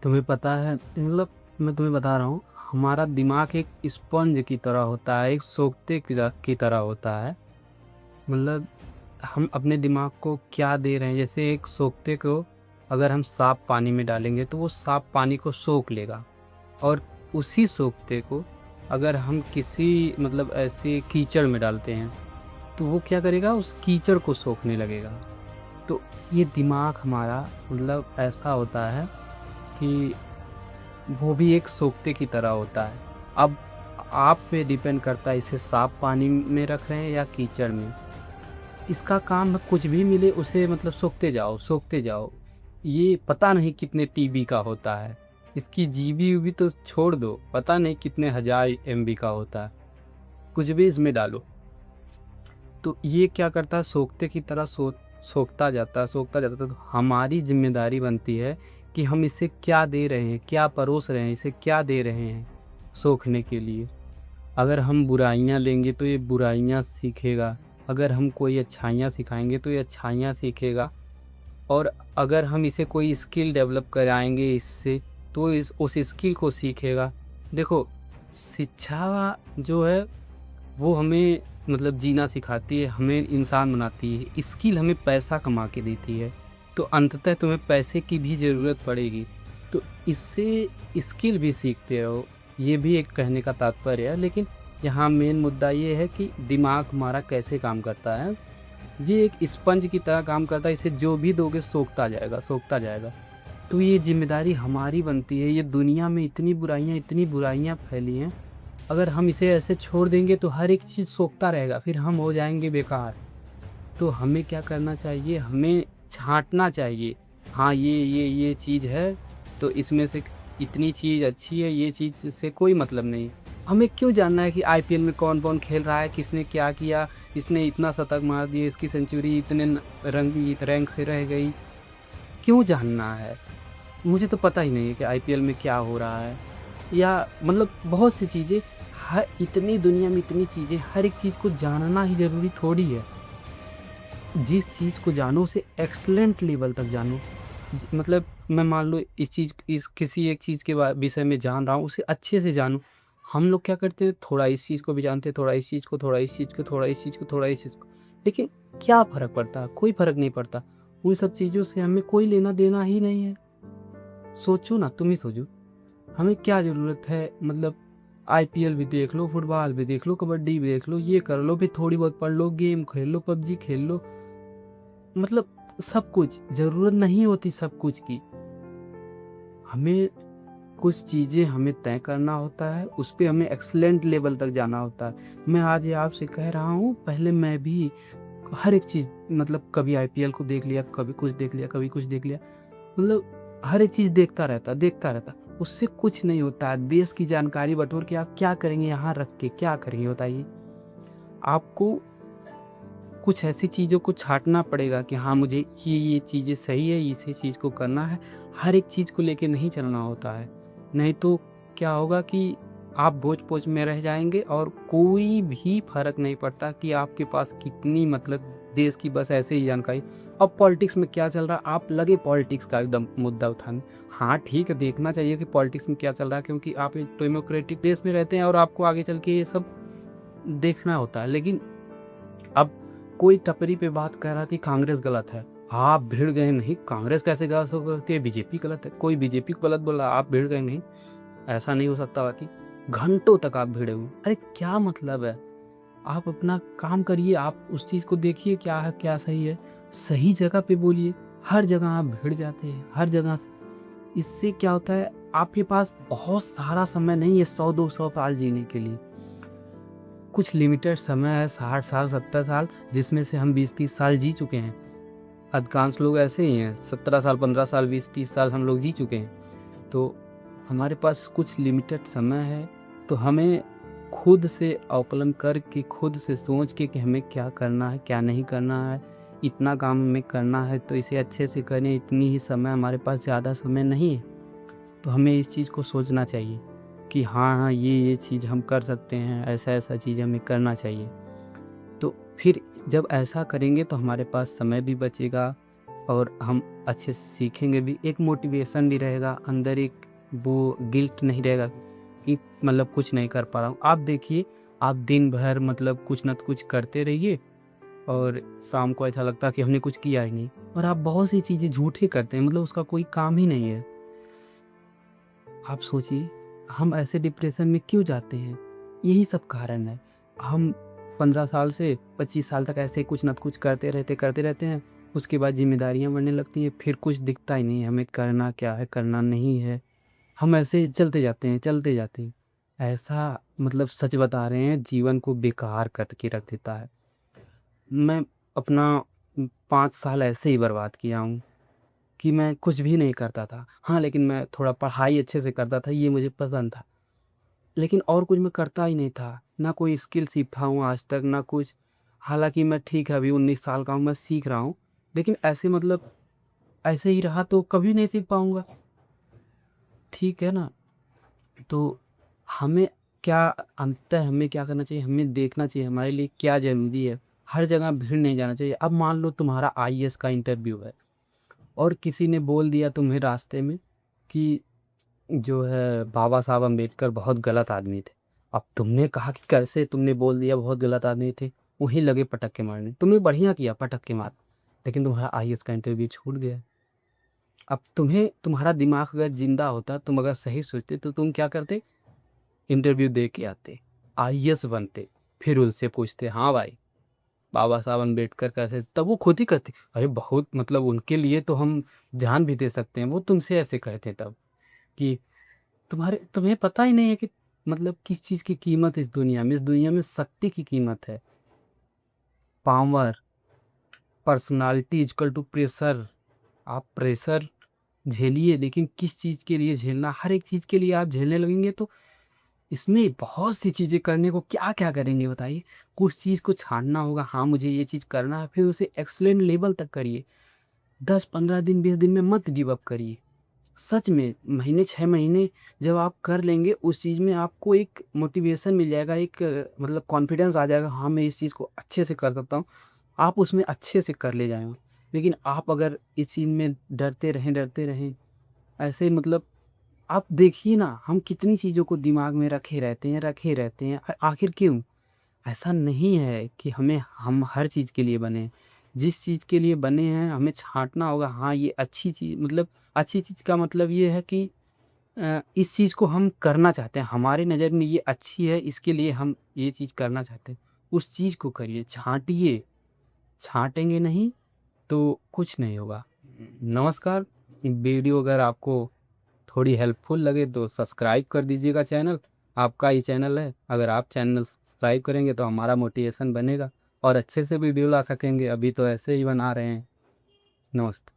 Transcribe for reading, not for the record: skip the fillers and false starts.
तुम्हें पता है मतलब मैं तुम्हें बता रहा हूँ, हमारा दिमाग एक स्पंज की तरह होता है, एक सोखते की तरह होता है। मतलब हम अपने दिमाग को क्या दे रहे हैं, जैसे एक सोखते को अगर हम साफ पानी में डालेंगे तो वो साफ पानी को सोख लेगा। और उसी सोखते को अगर हम किसी मतलब ऐसे कीचड़ में डालते हैं तो वो क्या करेगा, उस कीचड़ को सोखने लगेगा। तो ये दिमाग हमारा मतलब ऐसा होता है कि वो भी एक सोखते की तरह होता है। अब आप पे डिपेंड करता है इसे साफ पानी में रख रहे हैं या कीचड़ में। इसका काम है कुछ भी मिले उसे मतलब सोखते जाओ सोखते जाओ। ये पता नहीं कितने टीबी का होता है, इसकी जीबी भी तो छोड़ दो, पता नहीं कितने हजार एमबी का होता है। कुछ भी इसमें डालो तो ये क्या करता है, सोखते की तरह सोखता जाता है सोखता जाता है। तो हमारी जिम्मेदारी बनती है कि हम इसे क्या दे रहे हैं, क्या परोस रहे हैं, इसे क्या दे रहे हैं सोखने के लिए। अगर हम बुराइयां लेंगे तो ये बुराइयां सीखेगा, अगर हम कोई अच्छाइयाँ सिखाएंगे तो ये अच्छाइयाँ सीखेगा। और अगर हम इसे कोई स्किल डेवलप कराएंगे इससे तो इस उस स्किल को सीखेगा। देखो, शिक्षा जो है वो हमें मतलब जीना सिखाती है, हमें इंसान बनाती है। स्किल हमें पैसा कमा के देती है, तो अंततः तुम्हें पैसे की भी ज़रूरत पड़ेगी। तो इससे स्किल भी सीखते रहो, ये भी एक कहने का तात्पर्य है। लेकिन यहाँ मेन मुद्दा ये है कि दिमाग हमारा कैसे काम करता है। ये एक स्पंज की तरह काम करता है, इसे जो भी दोगे सोखता जाएगा सोखता जाएगा। तो ये जिम्मेदारी हमारी बनती है। ये दुनिया में इतनी बुराइयाँ फैली हैं, अगर हम इसे ऐसे छोड़ देंगे तो हर एक चीज़ सोखता रहेगा, फिर हम हो जाएंगे बेकार। तो हमें क्या करना चाहिए, हमें छाँटना चाहिए। हाँ, ये चीज़ है तो इसमें से इतनी चीज़ अच्छी है, ये चीज़ से कोई मतलब नहीं। हमें क्यों जानना है कि आईपीएल में कौन-कौन खेल रहा है, किसने क्या किया, इसने इतना शतक मार दिए, इसकी सेंचुरी इतने रैंक से रह गई, क्यों जानना है? मुझे तो पता ही नहीं है कि आईपीएल में क्या हो रहा है। या मतलब बहुत सी चीज़ें, हर इतनी दुनिया में इतनी चीज़ें, हर एक चीज़ को जानना ही ज़रूरी थोड़ी है। जिस चीज़ को जानो उसे एक्सीलेंट लेवल तक जानो। मतलब मैं मान लो इस किसी एक चीज़ के विषय में जान रहा हूँ, उसे अच्छे से जानूँ। हम लोग क्या करते हैं, थोड़ा इस चीज़ को भी जानते हैं, थोड़ा इस चीज़ को, थोड़ा इस चीज़ को, थोड़ा इस चीज़ को, थोड़ा इस चीज़ को। लेकिन क्या फ़र्क पड़ता है? कोई फ़र्क नहीं पड़ता। उन सब चीज़ों से हमें कोई लेना देना ही नहीं है। सोचो ना, तुम ही सोचो। हमें क्या ज़रूरत है, मतलब आईपीएल भी देख लो, फुटबॉल भी देख लो, कबड्डी भी देख लो, ये कर लो, फिर थोड़ी बहुत पढ़ लो, गेम खेल लो, पबजी खेल लो। मतलब सब कुछ ज़रूरत नहीं होती सब कुछ की। हमें कुछ चीज़ें हमें तय करना होता है, उस पे हमें एक्सीलेंट लेवल तक जाना होता है। मैं आज ये आपसे कह रहा हूँ, पहले मैं भी हर एक चीज़ मतलब कभी आईपीएल को देख लिया, कभी कुछ देख लिया, कभी कुछ देख लिया। मतलब हर एक चीज़ देखता रहता। उससे कुछ नहीं होता है। देश की जानकारी बटोर के आप क्या करेंगे, यहाँ रख के क्या करेंगे बताइए? आपको कुछ ऐसी चीज़ों को छाँटना पड़ेगा कि हाँ, मुझे ये चीज़ें सही है, इसी चीज़ को करना है। हर एक चीज़ को लेके नहीं चलना होता है। नहीं तो क्या होगा कि आप बोझ-पोझ में रह जाएँगे और कोई भी फ़र्क नहीं पड़ता कि आपके पास कितनी मतलब देश की बस ऐसे ही जानकारी। अब पॉलिटिक्स में क्या चल रहा है, आप लगे पॉलिटिक्स का एकदम मुद्दा उठाने। हाँ, ठीक है, देखना चाहिए कि पॉलिटिक्स में क्या चल रहा है, क्योंकि आप एक डेमोक्रेटिक देश में रहते हैं और आपको आगे चल के ये सब देखना होता है। लेकिन अब कोई टपरी पे बात कर रहा कि कांग्रेस गलत है। आप भिड़ गए, नहीं कांग्रेस कैसे गलत हो सकती है, बीजेपी गलत है। कोई बीजेपी को गलत बोल रहा, आप भिड़ गए, नहीं ऐसा नहीं हो सकता। बाकी घंटों तक आप भिड़े हुए, अरे क्या मतलब है? आप अपना काम करिए, आप उस चीज़ को देखिए क्या है, क्या सही है, सही जगह पे बोलिए। हर जगह आप भिड़ जाते हैं, हर जगह। इससे क्या होता है, आपके पास बहुत सारा समय नहीं है 100-200 साल जीने के लिए। कुछ लिमिटेड समय है, 60 साल 70 साल, जिसमें से हम 20-30 साल जी चुके हैं। अधिकांश लोग ऐसे ही हैं, 17 साल 15 साल 20-30 साल हम लोग जी चुके हैं। तो हमारे पास कुछ लिमिटेड समय है, तो हमें खुद से आकलन करके, खुद से सोच के कि हमें क्या करना है, क्या नहीं करना है। इतना काम हमें करना है तो इसे अच्छे से करें, इतनी ही समय हमारे पास, ज़्यादा समय नहीं है। तो हमें इस चीज़ को सोचना चाहिए कि हाँ, ये चीज़ हम कर सकते हैं, ऐसा चीज़ हमें करना चाहिए। तो फिर जब ऐसा करेंगे तो हमारे पास समय भी बचेगा, और हम अच्छे से सीखेंगे भी, एक मोटिवेशन भी रहेगा अंदर, एक वो गिल्ट नहीं रहेगा कि मतलब कुछ नहीं कर पा रहा हूँ। आप देखिए, आप दिन भर मतलब कुछ ना कुछ करते रहिए और शाम को ऐसा लगता है कि हमने कुछ किया ही नहीं, और आप बहुत सी चीज़ें झूठे करते हैं, मतलब उसका कोई काम ही नहीं है। आप सोचिए, हम ऐसे डिप्रेशन में क्यों जाते हैं? यही सब कारण है। हम 15 साल से 25 साल तक ऐसे कुछ न कुछ करते रहते हैं। उसके बाद ज़िम्मेदारियाँ बढ़ने लगती हैं, फिर कुछ दिखता ही नहीं है, हमें करना क्या है, करना नहीं है। हम ऐसे चलते जाते हैं, चलते जाते हैं। ऐसा मतलब सच बता रहे हैं, जीवन को बेकार करके रख देता है। मैं अपना 5 साल ऐसे ही बर्बाद किया हूँ कि मैं कुछ भी नहीं करता था। हाँ, लेकिन मैं थोड़ा पढ़ाई अच्छे से करता था, ये मुझे पसंद था। लेकिन और कुछ मैं करता ही नहीं था। ना कोई स्किल सीखा हूँ आज तक, ना कुछ। हालाँकि मैं ठीक है, अभी 19 साल का हूँ, मैं सीख रहा हूँ। लेकिन ऐसे मतलब ऐसे ही रहा तो कभी नहीं सीख पाऊँगा। ठीक है ना? तो हमें क्या अंततः हमें क्या करना चाहिए? हमें देखना चाहिए हमारे लिए क्या ज़रूरी है। हर जगह भीड़ नहीं जाना चाहिए। अब मान लो तुम्हारा आईएएस का इंटरव्यू है और किसी ने बोल दिया तुम्हें रास्ते में कि जो है बाबा साहब अम्बेडकर बहुत गलत आदमी थे। अब तुमने कहा कि कैसे तुमने बोल दिया बहुत गलत आदमी थे, वहीं लगे पटक के मारने। तुमने बढ़िया किया पटक के मार, लेकिन तुम्हारा आईएएस का इंटरव्यू छूट गया। अब तुम्हें तुम्हारा दिमाग अगर ज़िंदा होता, तुम अगर सही सोचते तो तुम क्या करते? इंटरव्यू दे के आते, आईएएस बनते, फिर उनसे पूछते हाँ भाई बाबा साहब अम्बेडकर कैसे, तब वो खुद ही कहते अरे बहुत मतलब उनके लिए तो हम जान भी दे सकते हैं, वो तुमसे ऐसे कहते तब कि तुम्हें पता ही नहीं है कि मतलब किस चीज़ की कीमत है इस दुनिया में शक्ति की कीमत है। Power, personality equal to pressure. आप प्रेशर झेलिए, लेकिन किस चीज़ के लिए झेलना, हर एक चीज़ के लिए आप झेलने लगेंगे तो इसमें बहुत सी चीज़ें करने को क्या-क्या करेंगे बताइए? कुछ चीज़ को छानना होगा, हाँ मुझे ये चीज़ करना है, फिर उसे एक्सीलेंट लेवल तक करिए। 10-15 दिन, 20 दिन में मत गिव अप करिए। सच में महीने 6 महीने जब आप कर लेंगे उस चीज़ में, आपको एक मोटिवेशन मिल जाएगा, एक मतलब कॉन्फिडेंस आ जाएगा, हाँ मैं इस चीज़ को अच्छे से कर सकता हूँ। आप उसमें अच्छे से कर ले जाएँगे। लेकिन आप अगर इस चीज़ में डरते रहें, ऐसे मतलब आप देखिए ना, हम कितनी चीज़ों को दिमाग में रखे रहते हैं। आखिर क्यों? ऐसा नहीं है कि हम हर चीज़ के लिए बने हैं। जिस चीज़ के लिए बने हैं हमें छाँटना होगा, हाँ ये अच्छी चीज़, मतलब अच्छी चीज़ का मतलब ये है कि इस चीज़ को हम करना चाहते हैं, हमारी नज़र में ये अच्छी है, इसके लिए हम ये चीज़ करना चाहते हैं। उस चीज़ को करिए, छाँटिए, छाँटेंगे नहीं तो कुछ नहीं होगा। नमस्कार, वीडियो अगर आपको थोड़ी हेल्पफुल लगे तो सब्सक्राइब कर दीजिएगा चैनल। आपका ही चैनल है, अगर आप चैनल सब्सक्राइब करेंगे तो हमारा मोटिवेशन बनेगा और अच्छे से वीडियो ला सकेंगे। अभी तो ऐसे ही बना रहे हैं। नमस्ते।